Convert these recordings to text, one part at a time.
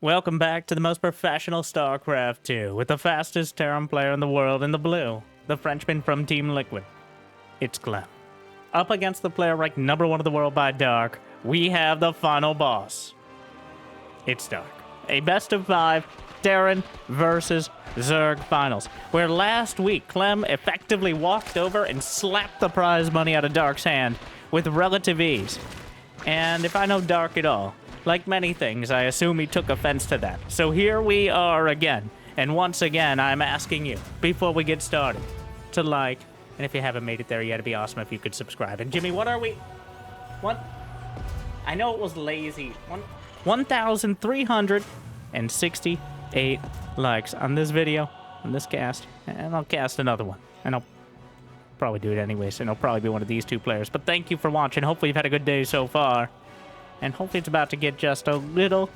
Welcome back to the most professional StarCraft 2, with the fastest Terran player in the world in the blue, the Frenchman from Team Liquid. It's Clem. Up against the player ranked #1 in the world by Dark, we have the final boss. It's Dark. A best-of-5 Terran versus Zerg finals, where last week Clem effectively walked over and slapped the prize money out of Dark's hand with relative ease. And if I know Dark at all, like many things, I assume he took offense to that. So here we are again. And once again, I'm asking you, before we get started, to like, and if you haven't made it there yet, it'd be awesome if you could subscribe. And Jimmy, what are we? What? I know it was lazy. 1,368 likes on this video, on this cast. And I'll cast another one. And I'll probably do it anyways, and it'll probably be one of these two players. But thank you for watching. Hopefully you've had a good day so far. And hopefully it's about to get just a little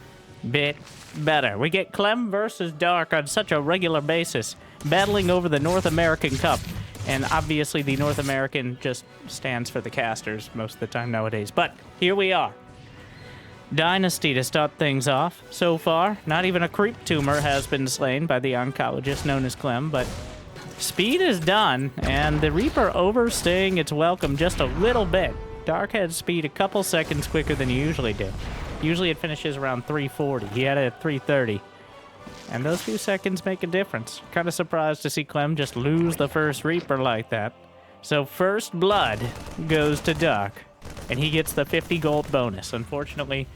bit better. We get Clem versus Dark on such a regular basis, battling over the North American Cup. And obviously the North American just stands for the casters most of the time nowadays. But here we are. Dynasty to start things off. So far, not even a creep tumor has been slain by the oncologist known as Clem, but speed is done, and the Reaper overstaying its welcome just a little bit. Dark had speed a couple seconds quicker than you usually do. Usually it finishes around 340. He had it at 330. And those few seconds make a difference. Kind of surprised to see Clem just lose the first Reaper like that. So first blood goes to Dark. And he gets the 50 gold bonus. Unfortunately,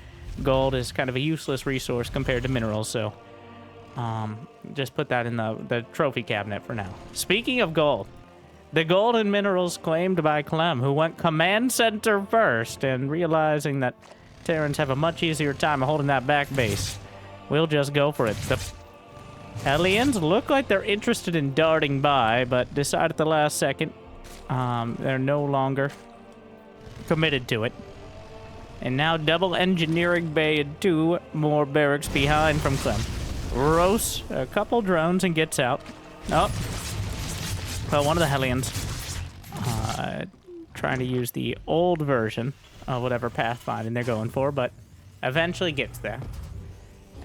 gold is kind of a useless resource compared to minerals, so just put that in the trophy cabinet for now. Speaking of gold, the gold and minerals claimed by Clem, who went command center first, and realizing that Terrans have a much easier time of holding that back base, we'll just go for it. The aliens look like they're interested in darting by, but decide at the last second they're no longer committed to it. And now double engineering bay and 2 more barracks behind from Clem. Roasts a couple drones and gets out. Oh. Well, one of the Hellions trying to use the old version of whatever pathfinding they're going for, but eventually gets there.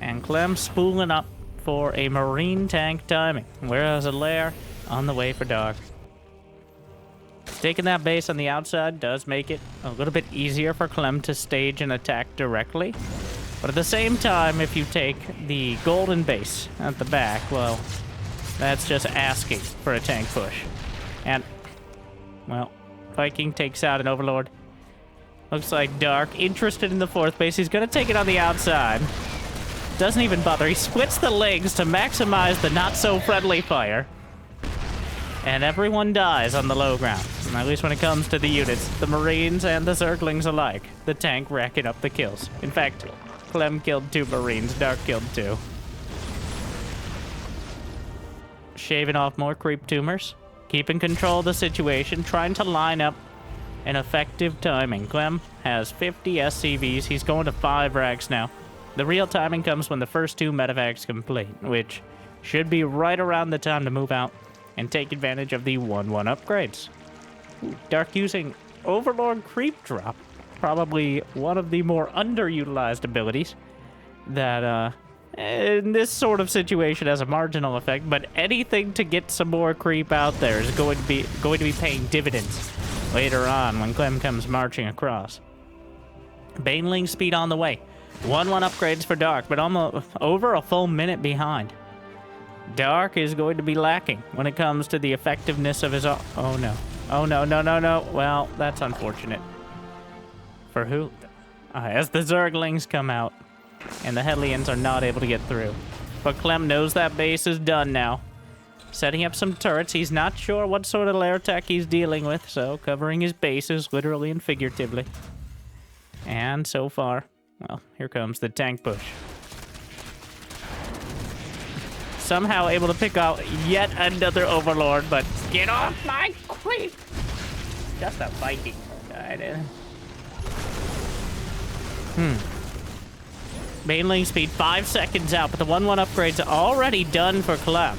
And Clem spooling up for a marine tank timing, whereas a lair on the way for Dark. Taking that base on the outside does make it a little bit easier for Clem to stage an attack directly. But at the same time, if you take the golden base at the back, well, that's just asking for a tank push. And, well, Viking takes out an Overlord. Looks like Dark, interested in the 4th base. He's going to take it on the outside. Doesn't even bother. He splits the legs to maximize the not-so-friendly fire. And everyone dies on the low ground. At least when it comes to the units, the Marines and the Zerglings alike. The tank racking up the kills. In fact, Clem killed 2 Marines, Dark killed 2. Shaving off more creep tumors, keeping control of the situation, trying to line up an effective timing. Clem has 50 SCVs. He's going to 5 racks now. The real timing comes when the first 2 medevacs complete, which should be right around the time to move out and take advantage of the 1-1 upgrades. Ooh, Dark using Overlord Creep Drop, probably one of the more underutilized abilities that in this sort of situation has a marginal effect, but anything to get some more creep out there is going to be paying dividends later on when Clem comes marching across. Baneling speed on the way. 1-1 upgrades for Dark, but almost over a full minute behind. Dark is going to be lacking when it comes to the effectiveness of his... Oh no. Oh no, no, no, no. Well, that's unfortunate. For who? As the Zerglings come out. And the Hellions are not able to get through. But Clem knows that base is done now. Setting up some turrets. He's not sure what sort of lair tech he's dealing with, so covering his bases, literally and figuratively. And so far, well, here comes the tank push. Somehow able to pick out yet another Overlord, but get off my creep! Just a Viking. Baneling speed 5 seconds out, but the 1-1 upgrade's already done for Clem.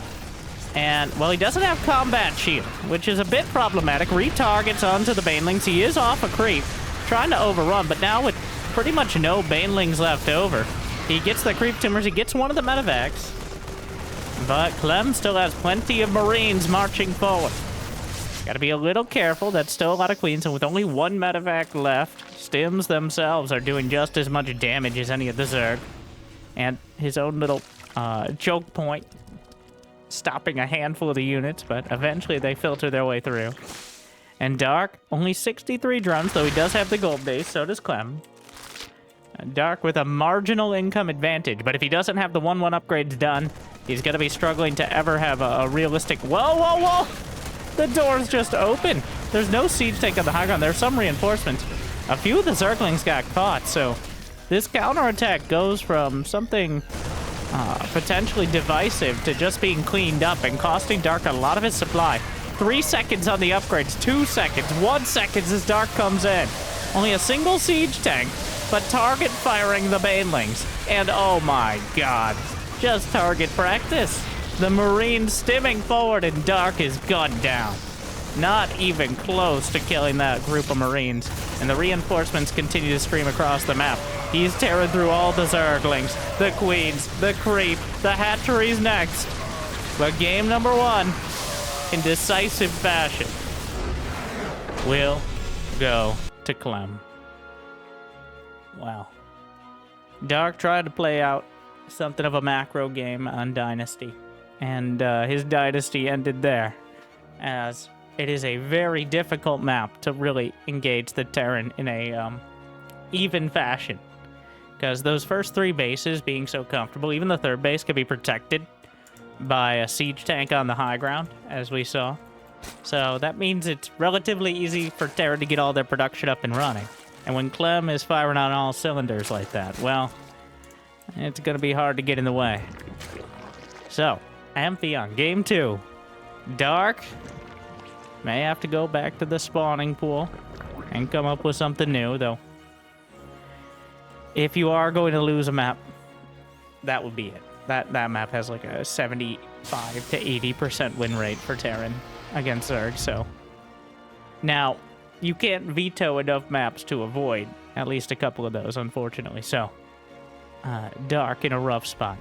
And, well, he doesn't have combat shield, which is a bit problematic. Retargets onto the Banelings. He is off a creep, trying to overrun, but now with pretty much no Banelings left over, He gets the creep tumors. He gets one of the medevacs. But Clem still has plenty of Marines marching forward. Gotta be a little careful. That's still a lot of queens. And with only one medevac left, Stims themselves are doing just as much damage as any of the Zerg. And his own little choke point, stopping a handful of the units. But eventually they filter their way through. And Dark, only 63 drones, though he does have the gold base. So does Clem. Dark with a marginal income advantage, but if he doesn't have the 1-1 upgrades done, he's going to be struggling to ever have a realistic... Whoa, whoa, whoa! The door's just open. There's no siege tank on the high ground. There's some reinforcements. A few of the Zerglings got caught, so this counterattack goes from something potentially divisive to just being cleaned up and costing Dark a lot of his supply. 3 seconds on the upgrades, 2 seconds, 1 second as Dark comes in. Only a single siege tank, but target firing the banelings. And oh my god, just target practice. The Marines stimming forward and Dark is gunned down. Not even close to killing that group of Marines. And the reinforcements continue to stream across the map. He's tearing through all the Zerglings, the Queens, the Creep, the Hatcheries next. But game number 1, in decisive fashion, will go to Clem. Wow. Dark tried to play out something of a macro game on Dynasty, and his Dynasty ended there, as it is a very difficult map to really engage the Terran in a even fashion, because those first 3 bases being so comfortable, even the 3rd base could be protected by a siege tank on the high ground, as we saw. So that means it's relatively easy for Terran to get all their production up and running. And when Clem is firing on all cylinders like that, well, it's going to be hard to get in the way. So, Amphion, game 2. Dark may have to go back to the spawning pool and come up with something new, though. If you are going to lose a map, that would be it. That map has like a 75 to 80% win rate for Terran against Zerg, so... Now, you can't veto enough maps to avoid at least a couple of those, unfortunately. So, Dark in a rough spot.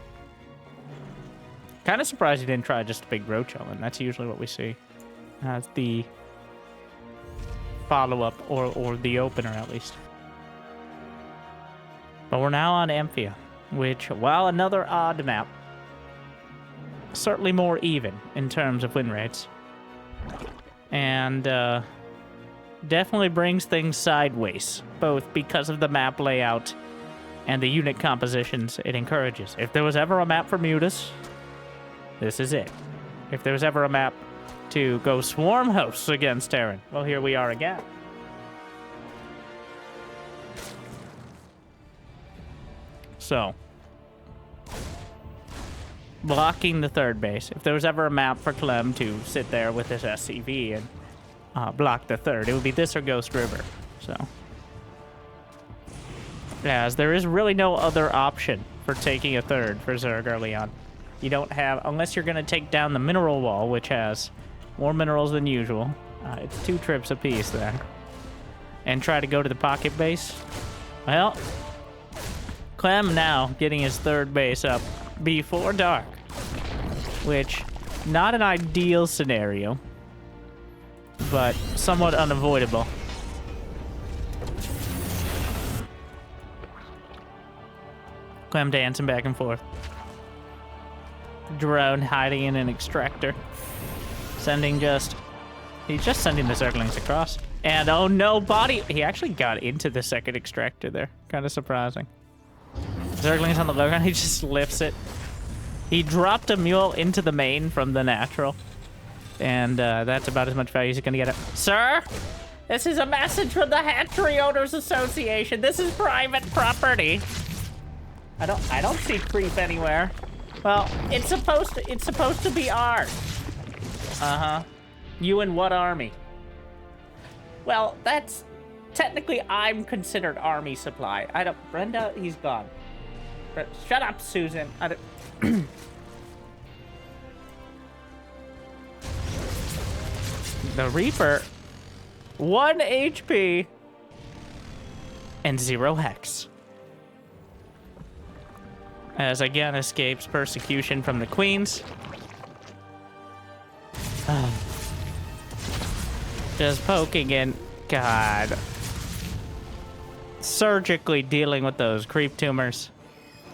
Kind of surprised he didn't try just a big roach and that's usually what we see as the follow-up or the opener, at least. But we're now on Amphion, which, while another odd map, certainly more even in terms of win rates. And, definitely brings things sideways, both because of the map layout and the unit compositions it encourages. If there was ever a map for Mutas, this is it. If there was ever a map to go swarm hosts against Terran, well, here we are again. So, blocking the 3rd base. If there was ever a map for Clem to sit there with his SCV and block the 3rd, it would be this or Ghost River. So, as there is really no other option for taking a 3rd for Zerg early on. You don't have, unless you're going to take down the mineral wall, which has more minerals than usual. It's 2 trips apiece there. And try to go to the pocket base. Well, Clem now getting his 3rd base up before Dark, which, not an ideal scenario, but somewhat unavoidable. Clem dancing back and forth. Drone hiding in an extractor. He's just sending the Zerglings across. And oh no, body! He actually got into the 2nd extractor there. Kind of surprising. Zerglings on the low ground, he just lifts it. He dropped a mule into the main from the natural. And that's about as much value as he's gonna get it. Sir, this is a message from the Hatchery Owners Association. This is private property. I don't see creep anywhere. Well, it's supposed to be ours. You and what army? Well, that's technically I'm considered army supply. Brenda, he's gone. Shut up, Susan. The Reaper, 1 HP, and 0 hex. as again escapes persecution from the queens. Just poking in. God. Surgically dealing with those creep tumors.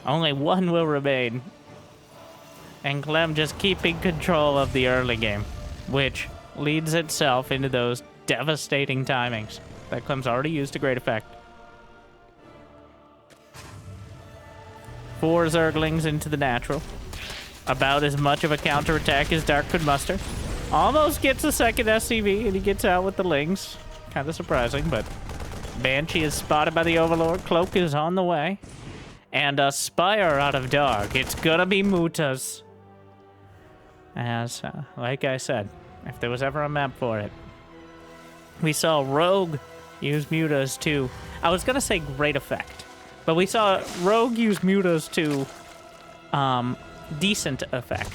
Only one will remain. And Clem just keeping control of the early game, which leads itself into those devastating timings that Clem's already used to great effect. 4 Zerglings into the natural. About as much of a counterattack as Dark could muster. Almost gets a second SCV, and he gets out with the Lings. Kind of surprising, but Banshee is spotted by the Overlord. Cloak is on the way. And a Spire out of Dog. It's gonna be Mutas. As, like I said, if there was ever a map for it. We saw Rogue use Mutas to... I was gonna say great effect. But we saw Rogue use Mutas to decent effect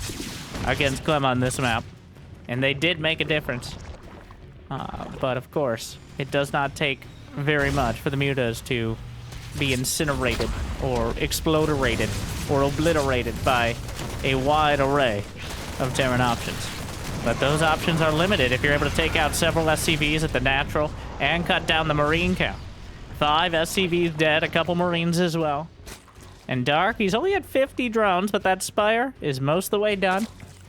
against Clem on this map. And they did make a difference. But of course, it does not take very much for the Mutas to be incinerated or exploderated or obliterated by a wide array of Terran options. But those options are limited if you're able to take out several SCVs at the natural and cut down the Marine count. 5 SCVs dead, a couple Marines as well. And Dark, he's only at 50 drones, but that Spire is most of the way done.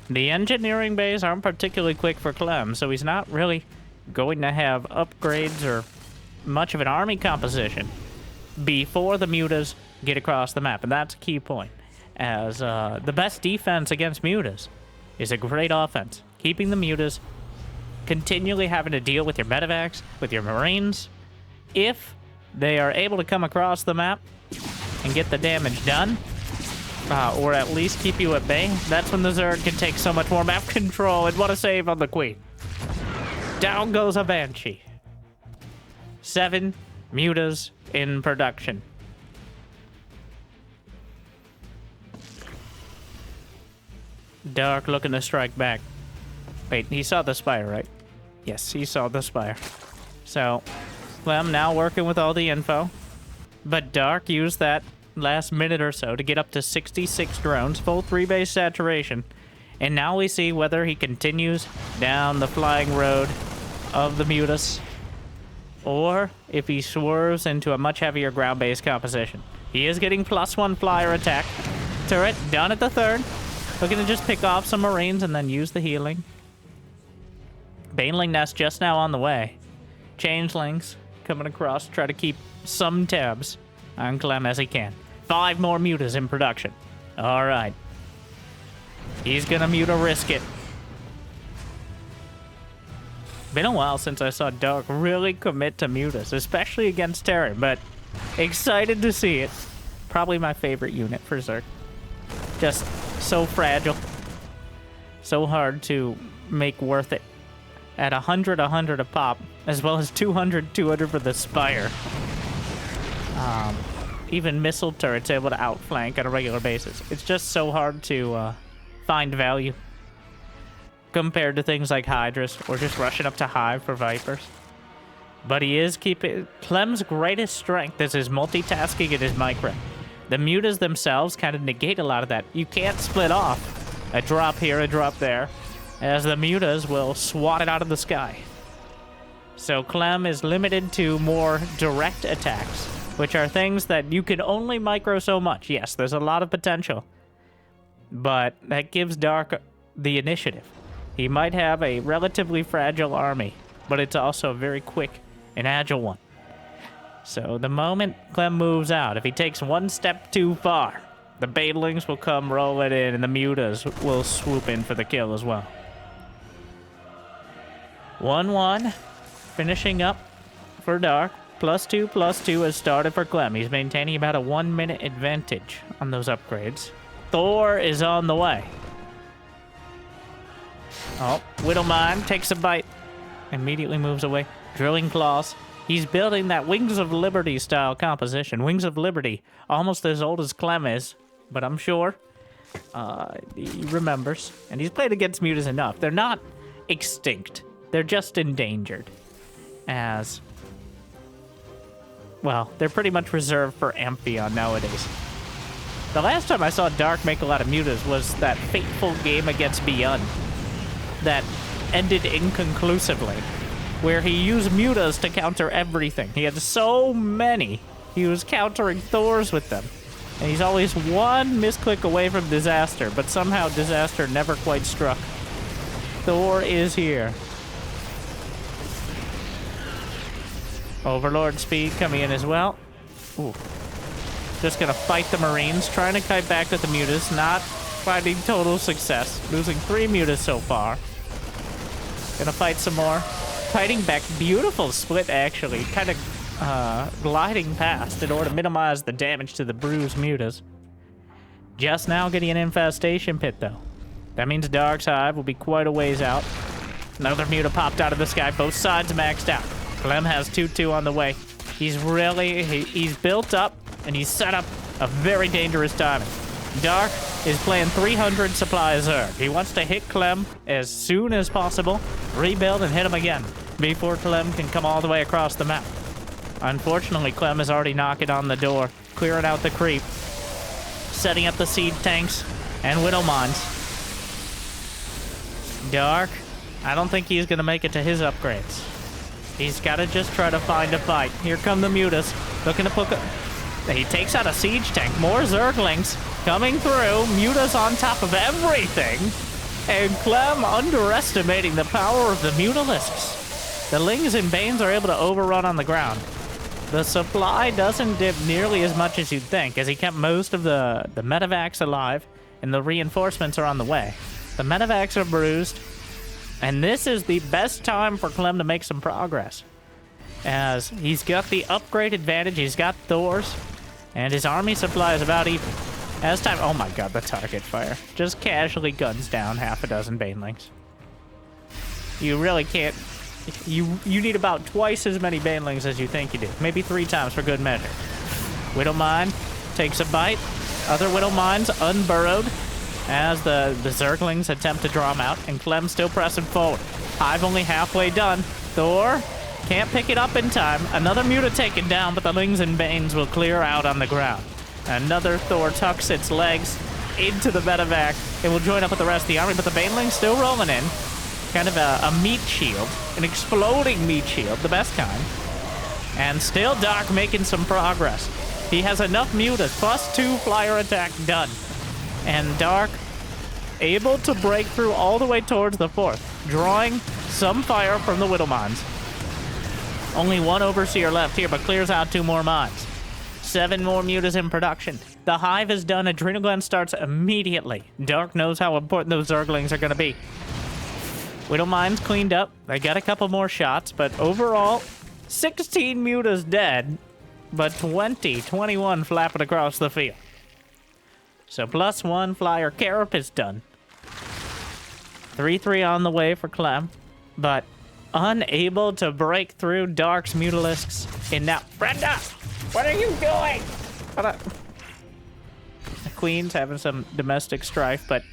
The engineering bays aren't particularly quick for Clem, so he's not really going to have upgrades or much of an army composition before the Mutas get across the map. And that's a key point, as the best defense against Mutas is a great offense. Keeping the Mutas continually having to deal with your medevacs, with your Marines. If they are able to come across the map and get the damage done, or at least keep you at bay, that's when the Zerg can take so much more map control. And what a save on the Queen. Down goes a Banshee. 7 Mutas in production. Dark looking to strike back. Wait, he saw the Spire, right? Yes, he saw the Spire. So, Clem now working with all the info. But Dark used that last minute or so to get up to 66 drones, full 3-base saturation. And now we see whether he continues down the flying road of the Mutas, or if he swerves into a much heavier ground-based composition. He is getting +1 flyer attack. Turret done at the 3rd. Looking to just pick off some Marines and then use the healing. Baneling Nest just now on the way. Changelings coming across to try to keep some tabs on Clem as he can. 5 more Mutas in production. Alright. He's gonna Muta risk it. Been a while since I saw Dark really commit to Mutas, especially against Terran, but excited to see it. Probably my favorite unit for Zerg. Just so fragile. So hard to make worth it. At 100 a pop, as well as 200 for the Spire. Even missile turrets able to outflank on a regular basis. It's just so hard to find value compared to things like Hydras or just rushing up to Hive for Vipers. But he is keeping... Clem's greatest strength is his multitasking and his micro. The Mutas themselves kind of negate a lot of that. You can't split off a drop here, a drop there, as the Mutas will swat it out of the sky. So Clem is limited to more direct attacks, which are things that you can only micro so much. Yes, there's a lot of potential, but that gives Dark the initiative. He might have a relatively fragile army, but it's also a very quick and agile one. So the moment Clem moves out, if he takes one step too far, the Banelings will come rolling in and the Mutas will swoop in for the kill as well. 1-1, finishing up for Dark. +2/+2 has started for Clem. He's maintaining about a 1-minute advantage on those upgrades. Thor is on the way. Oh, Widowmine takes a bite. Immediately moves away. Drilling Claws. He's building that Wings of Liberty style composition. Wings of Liberty, almost as old as Clem is, but I'm sure he remembers. And he's played against Mutas enough. They're not extinct. They're just endangered. As... well, they're pretty much reserved for Amphion nowadays. The last time I saw Dark make a lot of mutas was that fateful game against Beyond that ended inconclusively, where he used mutas to counter everything. He had so many. He was countering Thors with them. And he's always one misclick away from disaster, but somehow disaster never quite struck. Thor is here. Overlord speed coming in as well. Ooh. Just gonna fight the Marines, trying to kite back with the mutas, not finding total success. Losing 3 mutas so far. Gonna fight some more. Fighting back. Beautiful split, actually. Kind of gliding past in order to minimize the damage to the bruised mutas. Just now getting an infestation pit, though. That means Dark's Hive will be quite a ways out. Another muta popped out of the sky. Both sides maxed out. Clem has 2-2 on the way. He's really... He's built up, and he's set up a very dangerous timing. Dark is playing 300 supply Zerg. He wants to hit Clem as soon as possible, rebuild, and hit him again before Clem can come all the way across the map. Unfortunately, Clem is already knocking on the door, clearing out the creep, setting up the seed tanks and widow mines. Dark, I don't think he's going to make it to his upgrades. He's got to just try to find a fight. Here come the mutas, looking to put... He takes out a siege tank. More Zerglings coming through. Mutas on top of everything. And Clem underestimating the power of the Mutalisks. The Lings and Banes are able to overrun on the ground. The supply doesn't dip nearly as much as you'd think, as he kept most of the medevacs alive, and the reinforcements are on the way. The medevacs are bruised, and this is the best time for Clem to make some progress, as he's got the upgrade advantage, he's got Thors, and his army supply is about even. As time... Oh my god, the target fire. Just casually guns down half a dozen Banelings. You really can't... You need about twice as many Banelings as you think you do. Maybe 3 times for good measure. Widow Mine takes a bite. Other Widow Mines unburrowed as the Zerglings attempt to draw him out, and Clem still pressing forward. Hive only halfway done. Thor can't pick it up in time. Another muta taken down, but the Lings and Banes will clear out on the ground. Another Thor tucks its legs into the medevac. It will join up with the rest of the army, but the Banelings still rolling in. Kind of a meat shield, an exploding meat shield, the best kind. And still Dark making some progress. He has enough mutas, +2 flyer attack done. And Dark able to break through all the way towards the 4th, drawing some fire from the Widow Mines. Only 1 Overseer left here, but clears out 2 more mines. 7 more mutas in production. The Hive is done. Adrenal Gland starts immediately. Dark knows how important those Zerglings are going to be. Widow Mines cleaned up. They got a couple more shots, but overall, 16 mutas dead, but 21 flapping across the field. So +1 flyer carapace done. 3-3 on the way for Clem, but unable to break through Dark's Mutalisks. And now, Brenda, what are you doing? The Queen's having some domestic strife, but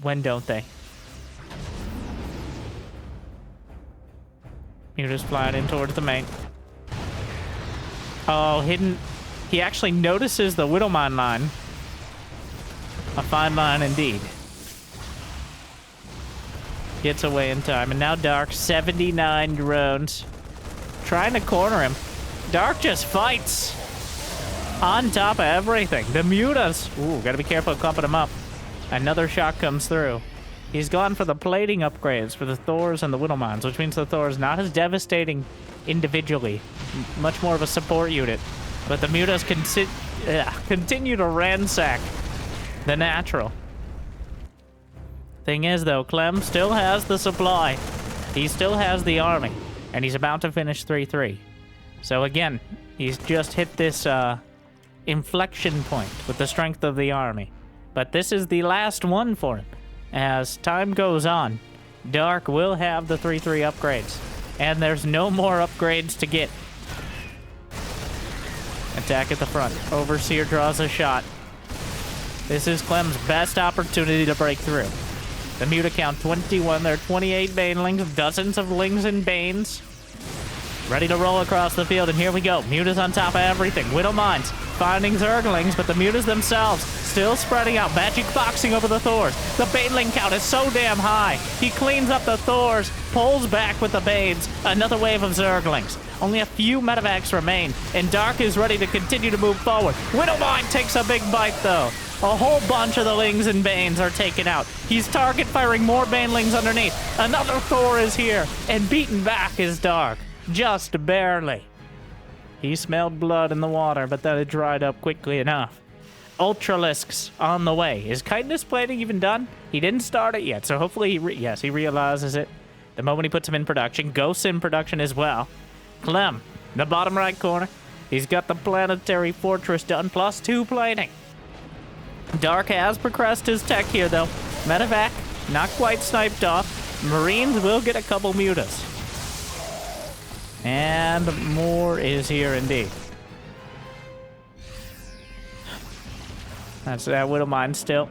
when don't they? Mutas flying in towards the main. Oh, hidden. He actually notices the Widow Mine line. A fine line indeed. Gets away in time. And now Dark, 79 drones. Trying to corner him. Dark just fights. On top of everything. The mutas. Ooh, gotta be careful of clumping him up. Another shot comes through. He's gone for the plating upgrades for the Thors and the Widow Mines, which means the Thors not as devastating individually. Much more of a support unit. But the mutas continue to ransack the natural. Thing is, though, Clem still has the supply. He still has the army. And he's about to finish 3-3. So again, he's just hit this inflection point with the strength of the army. But this is the last one for him. As time goes on, Dark will have the 3-3 upgrades. And there's no more upgrades to get. Attack at the front. Overseer draws a shot. This is Clem's best opportunity to break through. The muta count 21. There are 28 Banelings, dozens of Lings and Banes. ready to roll across the field, and here we go. Mutas on top of everything. Widow Mines finding Zerglings, but the Mutas themselves still spreading out. Magic boxing over the Thors. The Baneling count is so damn high. He cleans up the Thors, pulls back with the Banes. Another wave of Zerglings. Only a few medevacs remain, and Dark is ready to continue to move forward. Widowmine takes a big bite, though. A whole bunch of the Lings and Banes are taken out. He's target firing more Banelings underneath. Another Thor is here, and beaten back is Dark. Just barely. He smelled blood in the water, but that had dried up quickly enough. Ultralisks on the way. Is Kindness Plating even done? He didn't start it yet, so hopefully he realizes it the moment he puts him in production. Ghosts in production as well. Clem, the bottom right corner. He's got the planetary fortress done, +2 plating. Dark has progressed his tech here, though. Medevac, not quite sniped off. Marines will get a couple mutas. And more is here indeed. That's that Widow Mine still.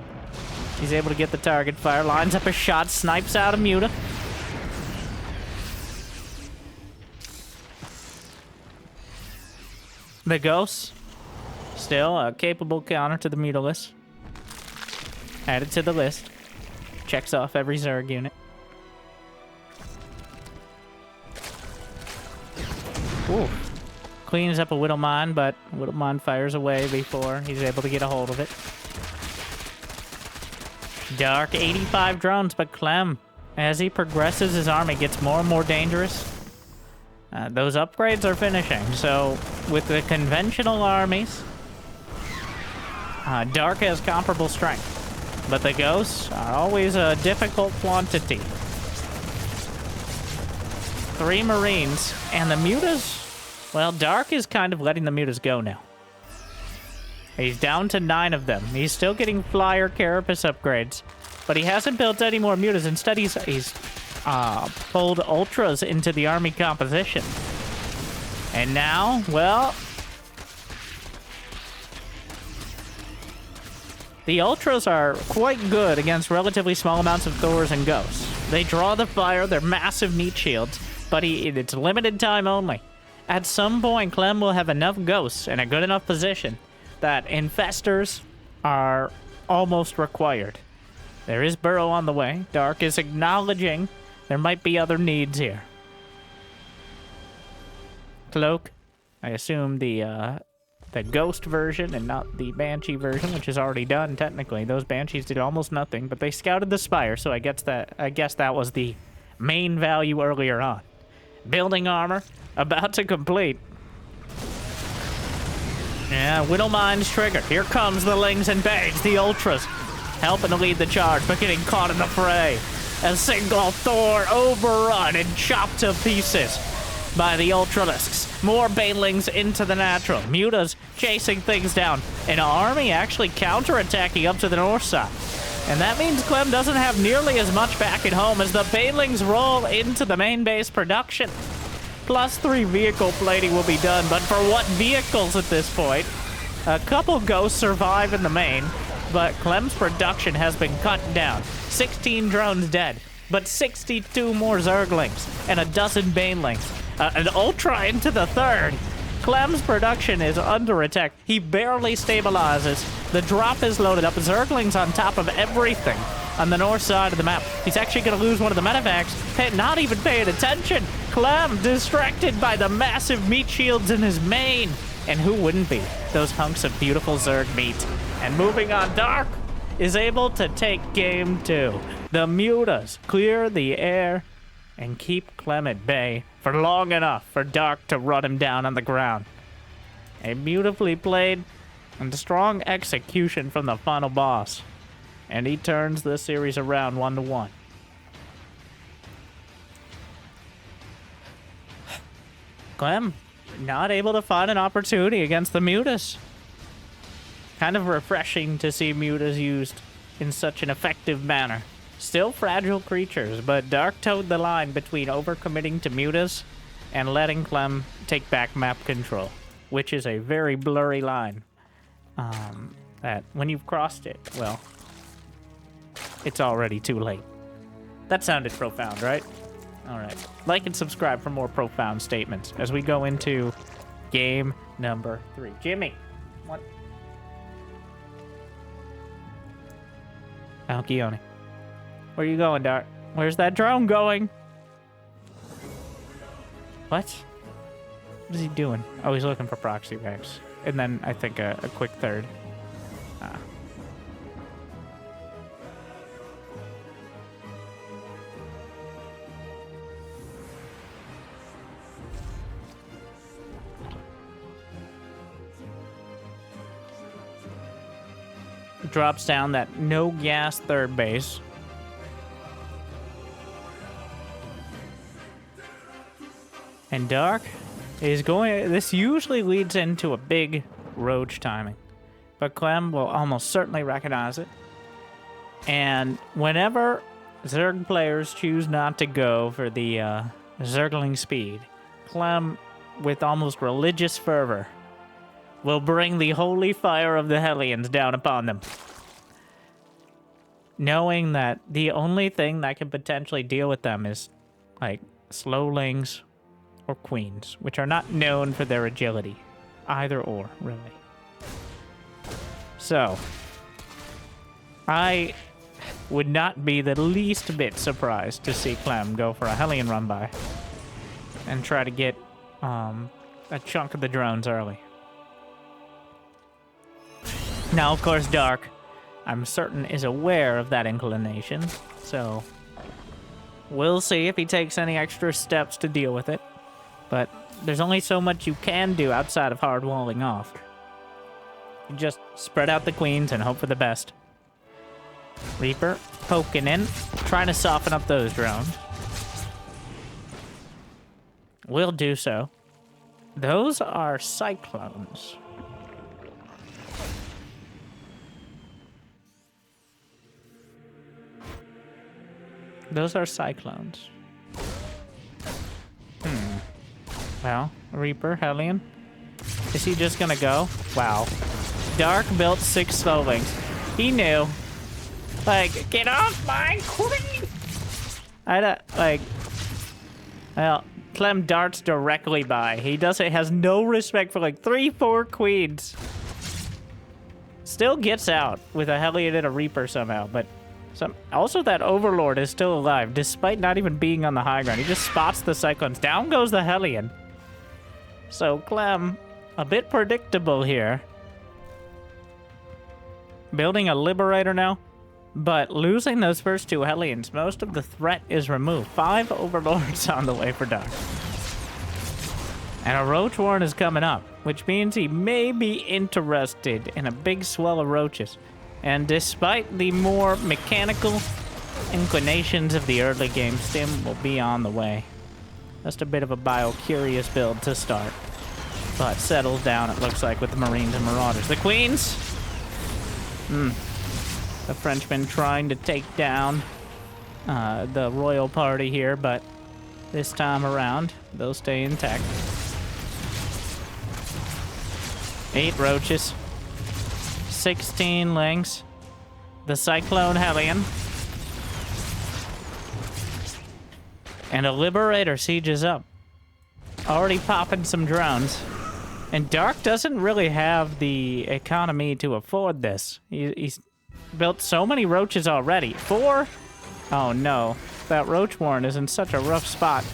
He's able to get the target fire, lines up a shot, snipes out a muta. The Ghosts, still a capable counter to the Mutalisk. Added to the list. Checks off every Zerg unit. Ooh. Cleans up a Widow Mine, but Widow Mine fires away before he's able to get a hold of it. Dark, 85 drones, but Clem, as he progresses, his army gets more and more dangerous. Those upgrades are finishing, so with the conventional armies, Dark has comparable strength, but the Ghosts are always a difficult quantity. 3 Marines, and the Mutas, well, Dark is kind of letting the Mutas go now. He's down to 9 of them. He's still getting Flyer Carapace upgrades, but he hasn't built any more Mutas. Instead, he's pulled Ultras into the army composition. And now, well, the Ultras are quite good against relatively small amounts of Thors and Ghosts. They draw the fire, they're massive meat shields, but it's limited time only. At some point, Clem will have enough Ghosts in a good enough position that Infestors are almost required. There is Burrow on the way. Dark is acknowledging there might be other needs here. Cloak, I assume the Ghost version and not the Banshee version, which is already done technically. Those Banshees did almost nothing, but they scouted the Spire, so I guess that was the main value earlier on. Building armor, about to complete. Yeah, Widow Mine's triggered. Here comes the Lings and Banes, the Ultras, helping to lead the charge, but getting caught in the fray. A single Thor overrun and chopped to pieces by the Ultralisks. More Banelings into the natural. Mutas chasing things down. An army actually counterattacking up to the north side. And that means Clem doesn't have nearly as much back at home as the Banelings roll into the main base production. +3 vehicle plating will be done, but for what vehicles at this point? A couple Ghosts survive in the main, but Clem's production has been cut down. 16 drones dead, but 62 more Zerglings and a dozen Banelings. An Ultra into the third. Clem's production is under attack. He barely stabilizes. The drop is loaded up. Zerglings on top of everything on the north side of the map. He's actually going to lose one of the medevacs, not even paying attention. Clem distracted by the massive meat shields in his main. And who wouldn't be? Those hunks of beautiful Zerg meat. And moving on, Dark is able to take game 2. The Mutas clear the air and keep Clem at bay for long enough for Dark to run him down on the ground. A beautifully played and strong execution from the final boss. And he turns the series around 1-1. Clem, not able to find an opportunity against the Mutas. Kind of refreshing to see Mutas used in such an effective manner. Still fragile creatures, but Dark towed the line between overcommitting to Mutas and letting Clem take back map control, which is a very blurry line. That when you've crossed it, well, it's already too late. That sounded profound, right? All right. Like and subscribe for more profound statements as we go into game number 3. Jimmy, what? Alcyone. Where you going, Dart? Where's that drone going? What? What is he doing? Oh, he's looking for proxy ranks. And then I think a quick third. Drops down that no gas third base. And Dark is going... This usually leads into a big roach timing. But Clem will almost certainly recognize it. And whenever Zerg players choose not to go for the Zergling speed, Clem, with almost religious fervor, will bring the holy fire of the Hellions down upon them. Knowing that the only thing that can potentially deal with them is, like, slowlings or queens, which are not known for their agility. Either or, really. So, I would not be the least bit surprised to see Clem go for a Hellion run by and try to get a chunk of the drones early. Now, of course, Dark, I'm certain, is aware of that inclination, so we'll see if he takes any extra steps to deal with it. But there's only so much you can do outside of hard walling off. You just spread out the queens and hope for the best. Reaper poking in, trying to soften up those drones. Will do so. Those are cyclones. Those are cyclones. Well, Reaper, Hellion. Is he just gonna go? Wow. Dark built 6 slowlings. He knew. Like, get off my queen! I don't, like... Well, Clem darts directly by. He has no respect for, like, 3-4 queens. Still gets out with a Hellion and a Reaper somehow, but... Also, that Overlord is still alive, despite not even being on the high ground. He just spots the Cyclones. Down goes the Hellion. So, Clem, a bit predictable here. Building a Liberator now, but losing those first 2 Hellions, most of the threat is removed. 5 Overlords on the way for Dark. And a Roach Warren is coming up, which means he may be interested in a big swell of roaches. And despite the more mechanical inclinations of the early game, Stim will be on the way. Just a bit of a bio-curious build to start. But settles down, it looks like, with the Marines and Marauders. The Queens! The Frenchmen trying to take down the royal party here, but this time around, they'll stay intact. 8 roaches. 16 lings. The Cyclone Hellion. And a Liberator sieges up. Already popping some drones. And Dark doesn't really have the economy to afford this. He's built so many roaches already. 4? Oh no. That Roach Warren is in such a rough spot.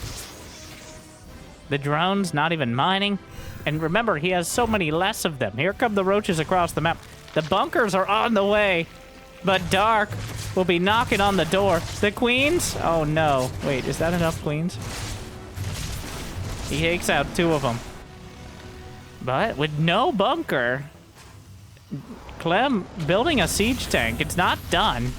The drones not even mining. And remember, he has so many less of them. Here come the roaches across the map. The bunkers are on the way, but Dark will be knocking on the door. The queens? Oh no. Wait, is that enough queens? He takes out 2 of them. But with no bunker, Clem building a siege tank. It's not done.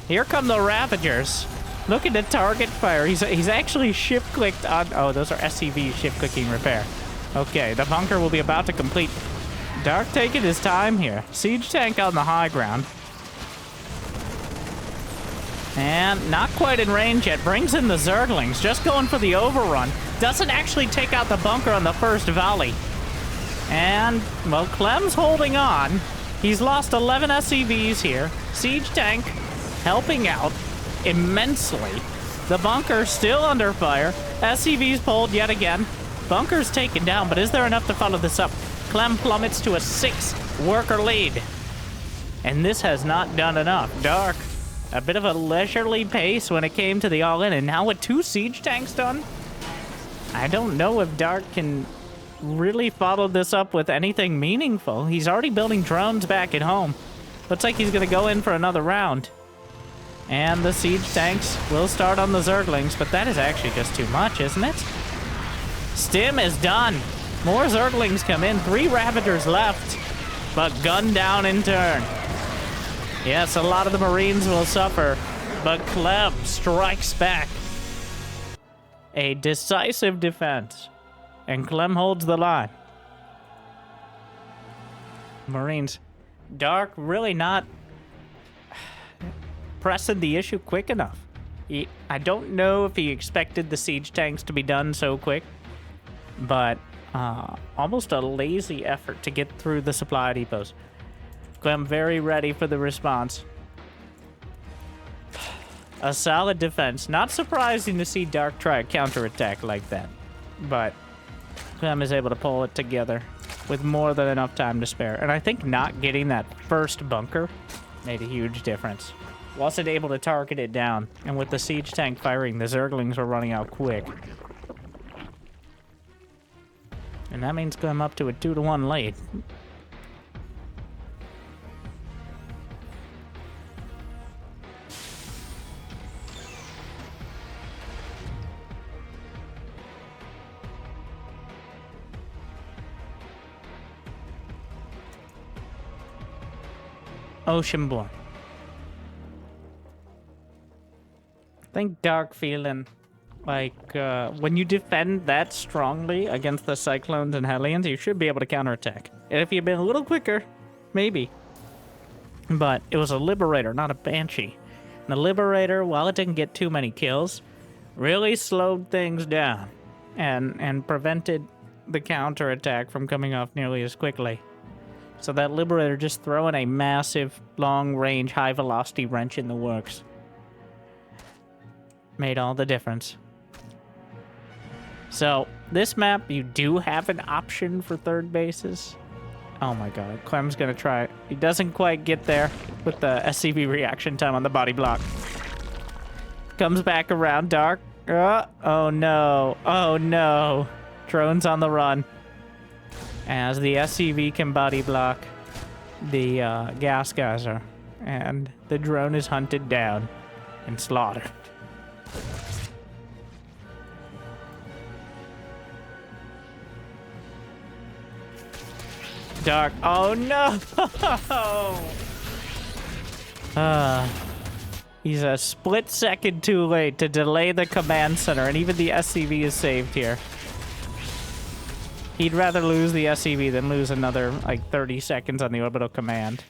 Here come the Ravagers. Look at the target fire. He's actually shift-clicked on... Oh, those are SCV shift-clicking repair. Okay, the bunker will be about to complete. Dark taking his time here. Siege tank on the high ground. And not quite in range yet. Brings in the Zerglings. Just going for the overrun. Doesn't actually take out the bunker on the first volley. And, well, Clem's holding on. He's lost 11 SCVs here. Siege tank helping out immensely. The bunker's still under fire. SCV's pulled yet again. Bunker's taken down, but is there enough to follow this up? Clem plummets to a 6-worker lead. And this has not done enough. Dark, a bit of a leisurely pace when it came to the all-in, and now with 2 siege tanks done? I don't know if Dark can really follow this up with anything meaningful. He's already building drones back at home. Looks like he's going to go in for another round. And the siege tanks will start on the Zerglings, but that is actually just too much, isn't it? Stim is done. More Zerglings come in. 3 Ravagers left, but gunned down in turn. Yes, a lot of the Marines will suffer, but Clem strikes back. A decisive defense, and Clem holds the line. Marines, Dark really not pressing the issue quick enough. I don't know if he expected the siege tanks to be done so quick, but almost a lazy effort to get through the supply depots. Clem very ready for the response. A solid defense. Not surprising to see Dark try a counterattack like that, but Clem is able to pull it together with more than enough time to spare. And I think not getting that first bunker made a huge difference. Wasn't able to target it down, and with the siege tank firing, the Zerglings were running out quick. And that means Clem up to a 2-1 lead. Oceanborn. I think Dark feeling like when you defend that strongly against the Cyclones and Hellions, you should be able to counterattack. And if you'd been a little quicker, maybe. But it was a Liberator, not a Banshee. And the Liberator, while it didn't get too many kills, really slowed things down and prevented the counterattack from coming off nearly as quickly. So that Liberator just throwing a massive, long-range, high-velocity wrench in the works made all the difference. So, this map, you do have an option for third bases. Oh my god, Clem's gonna try it. He doesn't quite get there with the SCV reaction time on the body block. Comes back around, Dark. Oh no, oh no. Drone's on the run. As the SCV can body block the gas geyser, and the drone is hunted down and slaughtered. Dark. Oh no! He's a split second too late to delay the command center, and even the SCV is saved here. He'd rather lose the SCV than lose another, like, 30 seconds on the orbital command.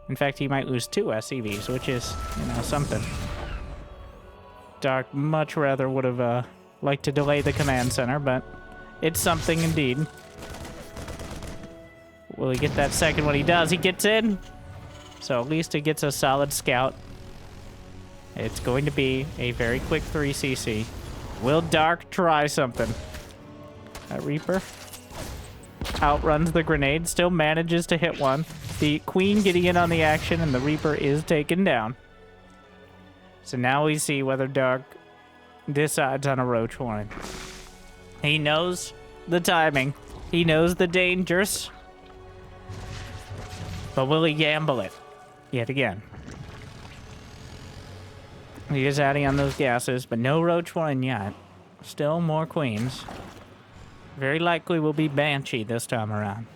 In fact, he might lose 2 SCVs, which is, you know, something. Dark much rather would have liked to delay the command center, but it's something indeed. Will he get that second? When he does, he gets in. So at least he gets a solid scout. It's going to be a very quick 3cc. Will Dark try something? That Reaper outruns the grenade, still manages to hit one. The Queen getting in on the action, and the Reaper is taken down. So now we see whether Dark decides on a Roach Warren. He knows the timing. He knows the dangers. But will he gamble it? Yet again. He is adding on those gases, but no Roach Warren yet. Still more Queens. Very likely will be Banshee this time around.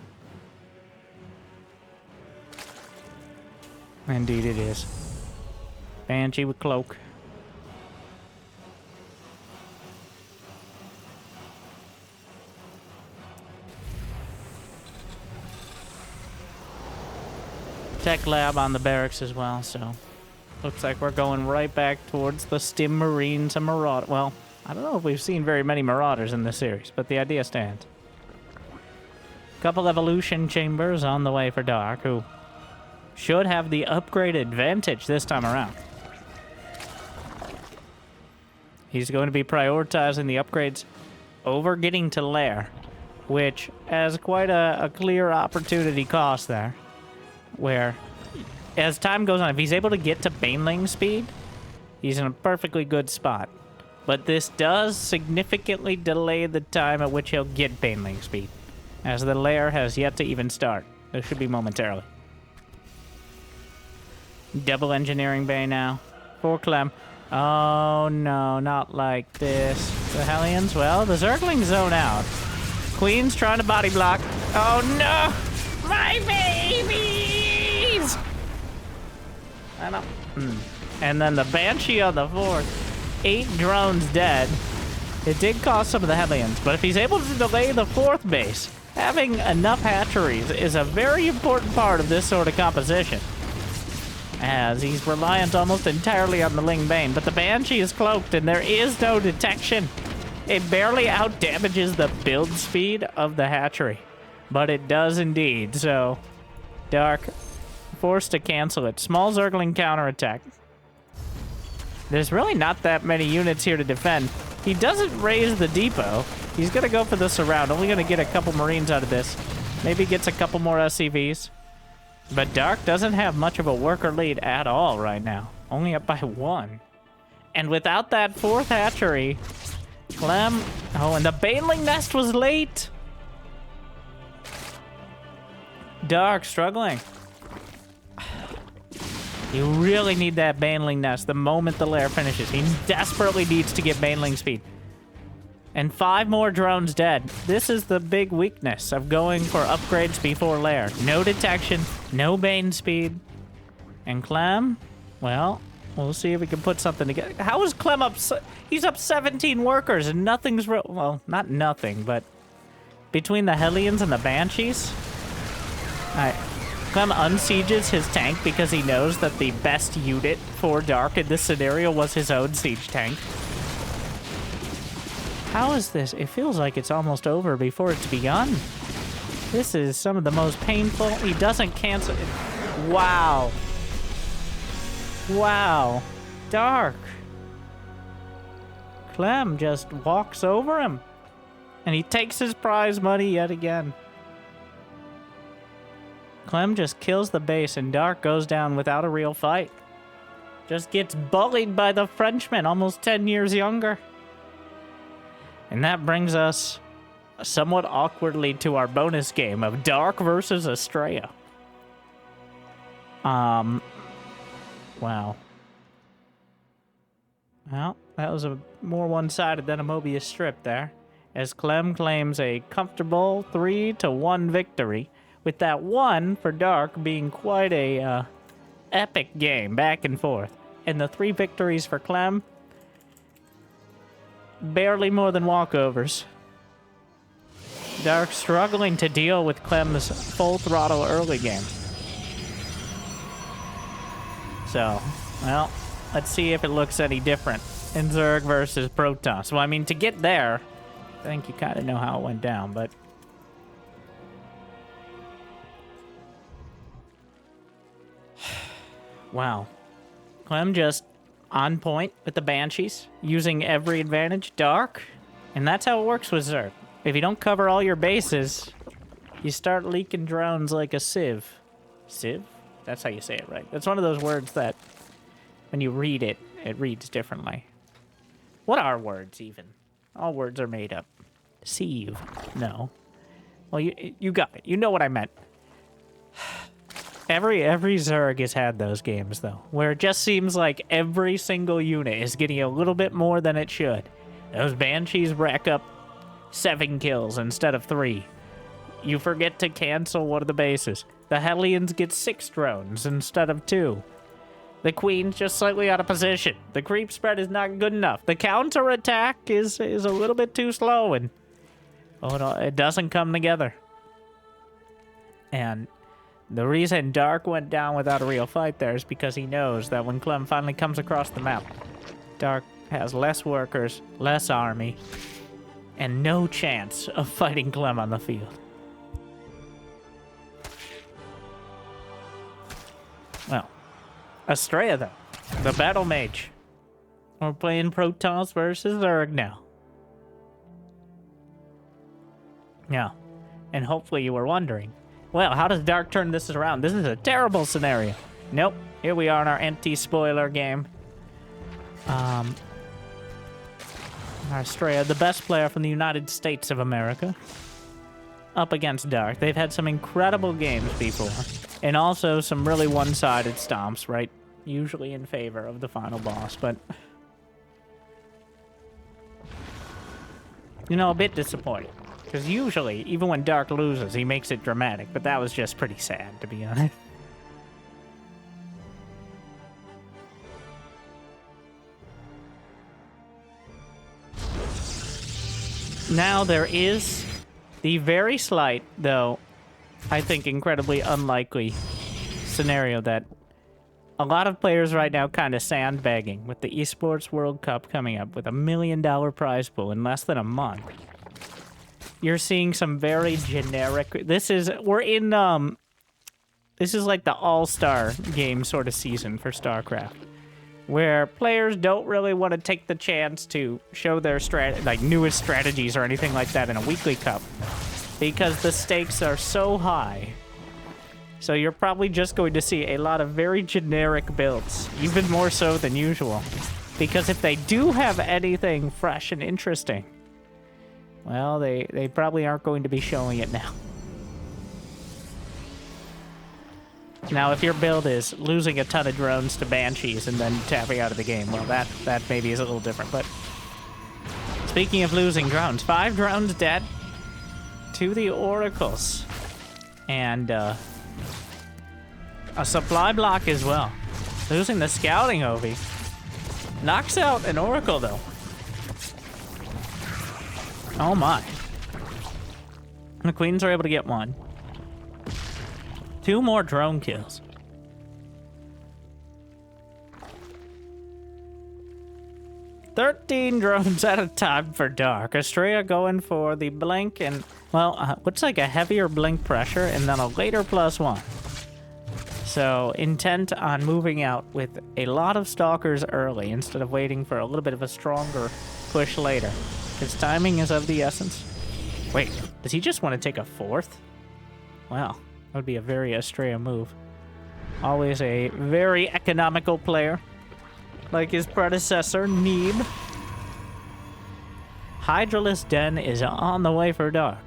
Indeed it is. Banshee with cloak. Tech lab on the barracks as well, so looks like we're going right back towards the Stim Marines and Marauder. Well, I don't know if we've seen very many Marauders in this series, but the idea stands. Couple evolution chambers on the way for Dark, who should have the upgrade advantage this time around. He's going to be prioritizing the upgrades over getting to lair, which has quite a clear opportunity cost there, where as time goes on, if he's able to get to baneling speed, he's in a perfectly good spot. But this does significantly delay the time at which he'll get baneling speed, as the lair has yet to even start. It should be momentarily. Double engineering bay now for Clem. Oh no, not like this. The Hellions, well, the Zerglings zone out. Queen's trying to body block. Oh no! My babies! I know. And then the Banshee on the 4th. 8 drones dead. It did cost some of the Hellions, but if he's able to delay the 4th base, having enough hatcheries is a very important part of this sort of composition, as he's reliant almost entirely on the Ling Bane, but the Banshee is cloaked and there is no detection. It barely out-damages the build speed of the hatchery, but it does indeed, so Dark forced to cancel it. Small Zergling counterattack. There's really not that many units here to defend. He doesn't raise the depot. He's gonna go for the surround, only gonna get a couple Marines out of this. Maybe gets a couple more SCVs. But Dark doesn't have much of a worker lead at all right now. Only up by 1. And without that 4th hatchery, Clem... Oh, and the baneling nest was late! Dark struggling. You really need that baneling nest the moment the lair finishes. He desperately needs to get baneling speed. And 5 more drones dead. This is the big weakness of going for upgrades before lair. No detection, no bane speed. And Clem, well, we'll see if we can put something together. How is Clem up? He's up 17 workers and nothing's real. Well, not nothing, but between the Hellions and the Banshees. Alright. Clem unsieges his tank because he knows that the best unit for Dark in this scenario was his own siege tank. How is this? It feels like it's almost over before it's begun. This is some of the most painful. He doesn't cancel it. Wow. Wow. Dark. Clem just walks over him. And he takes his prize money yet again. Clem just kills the base and Dark goes down without a real fight. Just gets bullied by the Frenchman, almost 10 years younger. And that brings us somewhat awkwardly to our bonus game of Dark versus Astrea. Wow. Well, that was a more one-sided than a Mobius strip there, as Clem claims a comfortable 3-1 victory, with that 1 for Dark being quite a epic game, back and forth. And the 3 victories for Clem, barely more than walkovers. Dark struggling to deal with Clem's full throttle early game. So, well, let's see if it looks any different in Zerg versus Protoss. Well, I mean, to get there, I think you kind of know how it went down, but... Wow. Clem just on point with the Banshees, using every advantage. Dark, and that's how it works with Zerg. If you don't cover all your bases, you start leaking drones like a sieve. Sieve? That's how you say it, right? That's one of those words that, when you read it, it reads differently. What are words, even? All words are made up. Sieve. No. Well, you got it. You know what I meant. Every Zerg has had those games, though, where it just seems like every single unit is getting a little bit more than it should. Those Banshees rack up 7 kills instead of 3. You forget to cancel one of the bases. The Hellions get 6 drones instead of 2. The Queen's just slightly out of position. The creep spread is not good enough. The counterattack is a little bit too slow, and it doesn't come together. And the reason Dark went down without a real fight there is because he knows that when Clem finally comes across the map, Dark has less workers, less army, and no chance of fighting Clem on the field. Well, Astrea, though, the battle mage, We're playing Protoss versus Zerg now. Yeah. And hopefully you were wondering, well, how does Dark turn this around? This is a terrible scenario. Nope. Here we are in our anti-spoiler game. Astrea, the best player from the United States of America, up against Dark. They've had some incredible games before, and also some really one-sided stomps, right? Usually in favor of the final boss, but... you know, a bit disappointing. Because usually, even when Dark loses, he makes it dramatic, but that was just pretty sad, to be honest. Now, there is the very slight, though, I think incredibly unlikely scenario that a lot of players right now kind of sandbagging with the Esports World Cup coming up with $1 million prize pool in less than a month. You're seeing some very generic... This is like the all-star game sort of season for StarCraft, where players don't really want to take the chance to show their newest strategies or anything like that in a weekly cup, because the stakes are so high. So you're probably just going to see a lot of very generic builds, even more so than usual. Because if they do have anything fresh and interesting, well, they probably aren't going to be showing it now. Now, if your build is losing a ton of drones to Banshees and then tapping out of the game, well, that maybe is a little different. But speaking of losing drones, 5 drones dead to the Oracles. And a supply block as well. Losing the scouting Ovi. Knocks out an Oracle, though. Oh my. The Queens are able to get 1. 2 more drone kills. "13 drones at a time for Dark. Astrea going for the blink and, well, looks like a heavier blink pressure and then a later +1. So, intent on moving out with a lot of stalkers early instead of waiting for a little bit of a stronger push later. His timing is of the essence. Wait, does he just want to take a 4th? Wow. That would be a very Astrea move. Always a very economical player, like his predecessor, Neeb. Hydralisk Den is on the way for Dark.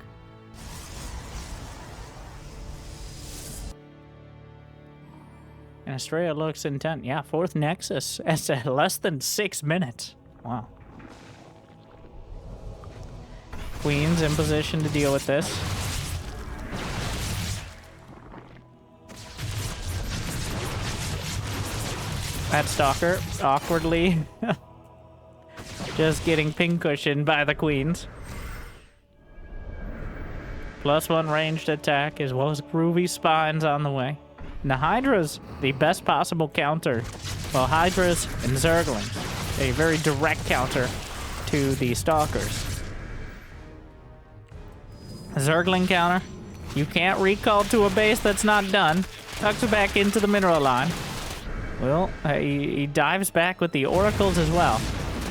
And Astrea looks intent. Yeah, 4th Nexus. It's less than 6 minutes. Wow. Queen's in position to deal with this. That Stalker, awkwardly, just getting pin-cushioned by the Queens. +1 ranged attack, as well as groovy spines on the way. And the Hydra's the best possible counter. Well, Hydra's and Zerglings, a very direct counter to the Stalkers. Zergling counter, you can't recall to a base that's not done. Tucks it back into the mineral line. Well, he dives back with the Oracles as well.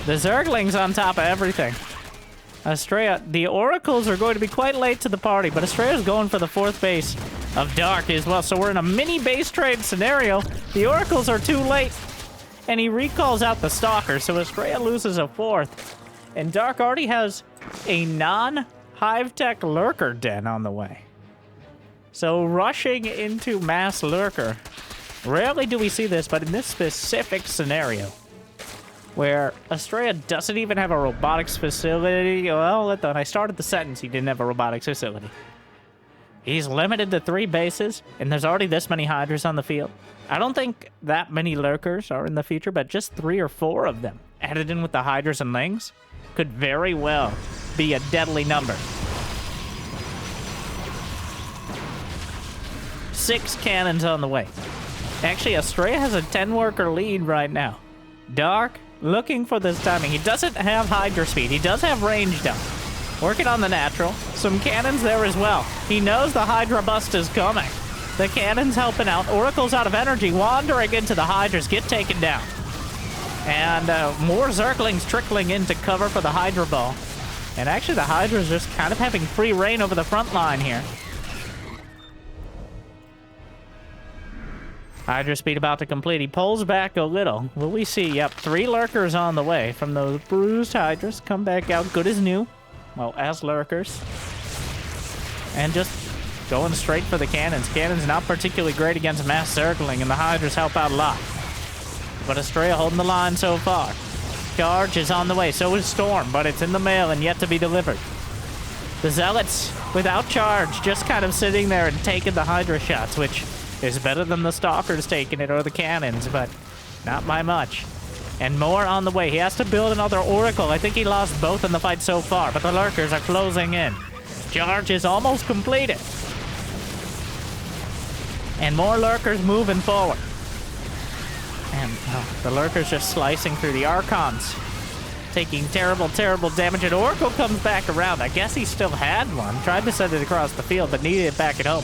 The Zerglings on top of everything. Astrea, the Oracles are going to be quite late to the party, but Astrea's going for the 4th base of Dark as well. So we're in a mini base trade scenario. The Oracles are too late, and he recalls out the Stalker, so Astrea loses a 4th. And Dark already has a non-Hive Tech Lurker Den on the way. So rushing into mass Lurker. Rarely do we see this, but in this specific scenario, where Astrea doesn't even have a robotics facility. Well, when I started the sentence, he didn't have a robotics facility. He's limited to 3 bases, and there's already this many Hydras on the field. I don't think that many Lurkers are in the future, but just 3 or 4 of them, added in with the Hydras and Lings, could very well be a deadly number. 6 cannons on the way. Actually, Astrea has a 10-worker lead right now. Dark, looking for this timing. He doesn't have Hydra speed. He does have range, though. Working on the natural. Some cannons there as well. He knows the Hydra bust is coming. The cannons helping out. Oracle's out of energy, wandering into the Hydras. Get taken down. And more Zerglings trickling in to cover for the Hydra Ball. And actually, the Hydra's just kind of having free reign over the front line here. Hydra speed about to complete. He pulls back a little. Will we see? Yep, 3 lurkers on the way from those bruised Hydras. Come back out good as new. Well, as lurkers. And just going straight for the cannons. Cannons not particularly great against mass Zergling, and the Hydras help out a lot. But Astrea holding the line so far. Charge is on the way. So is Storm, but it's in the mail and yet to be delivered. The Zealots, without charge, just kind of sitting there and taking the Hydra shots, which is better than the Stalkers taking it or the cannons, but not by much. And more on the way. He has to build another Oracle. I think he lost both in the fight so far, but the Lurkers are closing in. Charge is almost completed. And more Lurkers moving forward. And the Lurkers just slicing through the Archons. Taking terrible, terrible damage. And Oracle comes back around. I guess he still had one. Tried to send it across the field, but needed it back at home.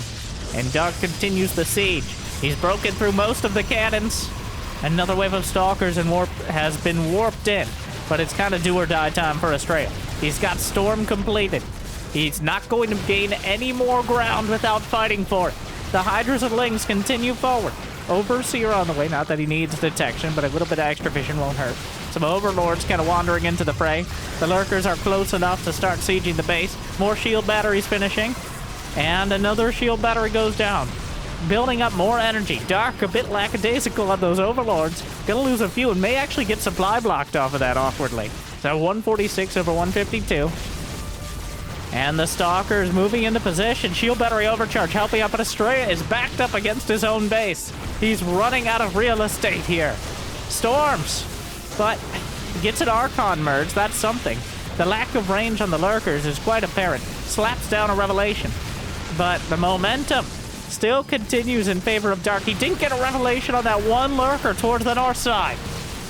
And Dark continues the siege. He's broken through most of the cannons. Another wave of Stalkers and warp has been warped in. But it's kind of do or die time for Astrea. He's got Storm completed. He's not going to gain any more ground without fighting for it. The Hydras and Lings continue forward. Overseer on the way. Not that he needs detection, but a little bit of extra vision won't hurt. Some Overlords kind of wandering into the fray. The Lurkers are close enough to start sieging the base. More shield batteries finishing. And another shield battery goes down. Building up more energy. Dark a bit lackadaisical on those Overlords. Gonna lose a few and may actually get supply blocked off of that awkwardly. So 146 over 152. And the Stalkers moving into position. Shield battery overcharge helping up, but Astrea is backed up against his own base. He's running out of real estate here. Storms. But gets an Archon merge. That's something. The lack of range on the Lurkers is quite apparent. Slaps down a Revelation. But the momentum still continues in favor of Dark. He didn't get a Revelation on that one Lurker towards the north side.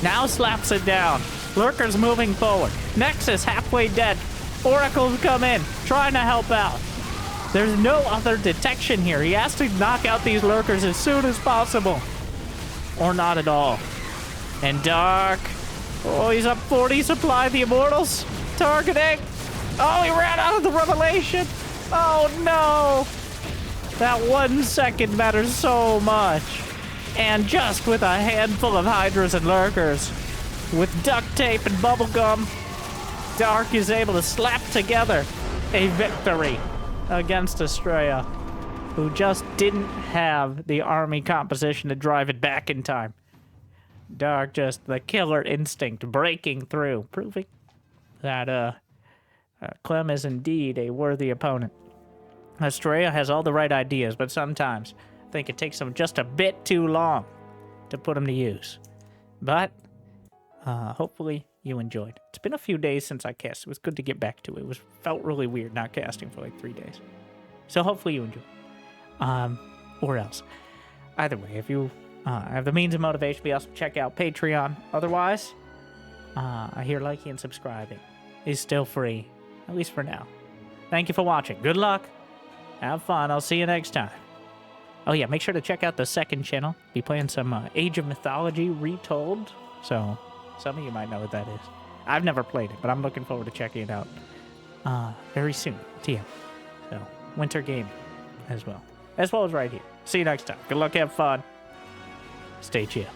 Now slaps it down. Lurkers moving forward. Nexus halfway dead. Oracles come in, trying to help out. There's no other detection here. He has to knock out these Lurkers as soon as possible. Or not at all. And Dark. Oh, he's up 40 supply. The Immortals targeting. Oh, he ran out of the Revelation. Oh, no. That 1 second matters so much. And just with a handful of Hydras and Lurkers, with duct tape and bubblegum, Dark is able to slap together a victory against Astrea, who just didn't have the army composition to drive it back in time. Dark, just the killer instinct breaking through, proving that Clem is indeed a worthy opponent. Astrea has all the right ideas, but sometimes I think it takes him just a bit too long to put them to use. But hopefully you enjoyed. It's been a few days since I cast. It was good to get back to it. It felt really weird not casting for like 3 days. So hopefully you enjoyed. Or else. Either way, if you have the means and motivation, be also check out Patreon. Otherwise, I hear liking and subscribing is still free, at least for now. Thank you for watching. Good luck. Have fun. I'll see you next time. Oh yeah, make sure to check out the second channel. Be playing some Age of Mythology Retold. So some of you might know what that is. I've never played it, but I'm looking forward to checking it out very soon. TM. So winter gaming as well as right here. See you next time. Good luck. Have fun. Stay chill.